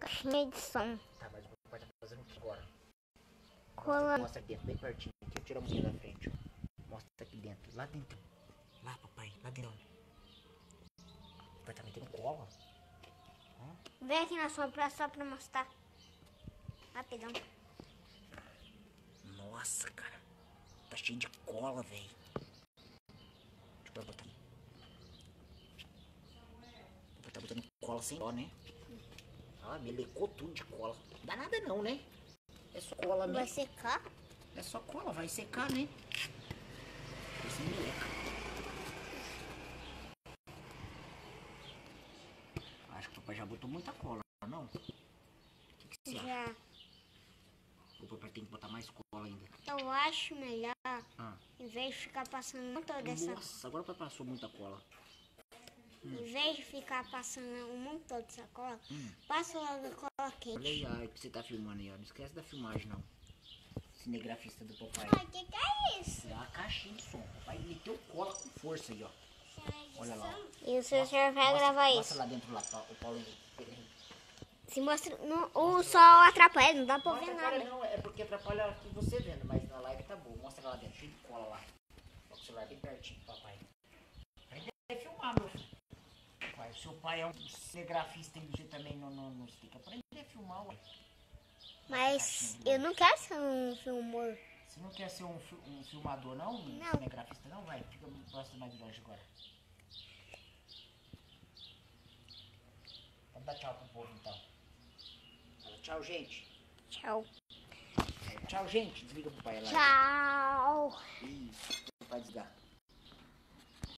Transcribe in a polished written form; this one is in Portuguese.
caixinha de som. Tá, mas o papai tá fazendo o que agora? Colando. Mostra aqui dentro, bem pertinho. Aqui, tira a mãozinha da frente. Ó. Mostra aqui dentro, lá dentro. Lá, papai, lá dentro. O papai tá metendo cola. Vem aqui na sua praça só pra mostrar. Rapidão. Nossa, cara. Tá cheio de cola, velho. Deixa eu botar. O papai tá botando cola sem dó, né? Ah, melecou tudo de cola. Não dá nada não, né? É só cola mesmo. Vai secar? É só cola, vai secar, né? Esse meleca. Acho que o papai já botou muita cola, não? O que você acha? Já. O papai tem que botar mais cola ainda. Eu acho melhor, em vez de ficar passando um montão dessa... Nossa, agora o papai passou muita cola. Em vez de ficar passando um montão dessa cola, passa logo a cola Olha quente. aí, que você tá filmando aí, ó. Não esquece da filmagem, não. Cinegrafista do papai. Ai, que é isso? É uma caixinha de som. O papai meteu cola com força aí, ó. Olha lá. E o senhor vai gravar isso. Mostra lá dentro, lá, o Paulo. Se mostra, o sol atrapalha, não dá pra Não ver atrapalha nada. não, é porque atrapalha aqui você vendo, mas na live tá bom. Mostra lá dentro, cheio de cola lá. Coloca o celular bem pertinho, papai. Aí deve filmar, meu filho. Pai, seu pai é um cinegrafista e você também não tem que aprender a filmar, ué. Mas eu não quero ser um filmador. Você não quer ser um filmador, não? Não. Cinegrafista, não? Vai, fica próximo mais de longe agora. Vamos dar tchau pro povo, então. Fala, tchau, gente. Tchau. Tchau, gente. Desliga pro pai lá. Tchau. Ih, o pai desligar.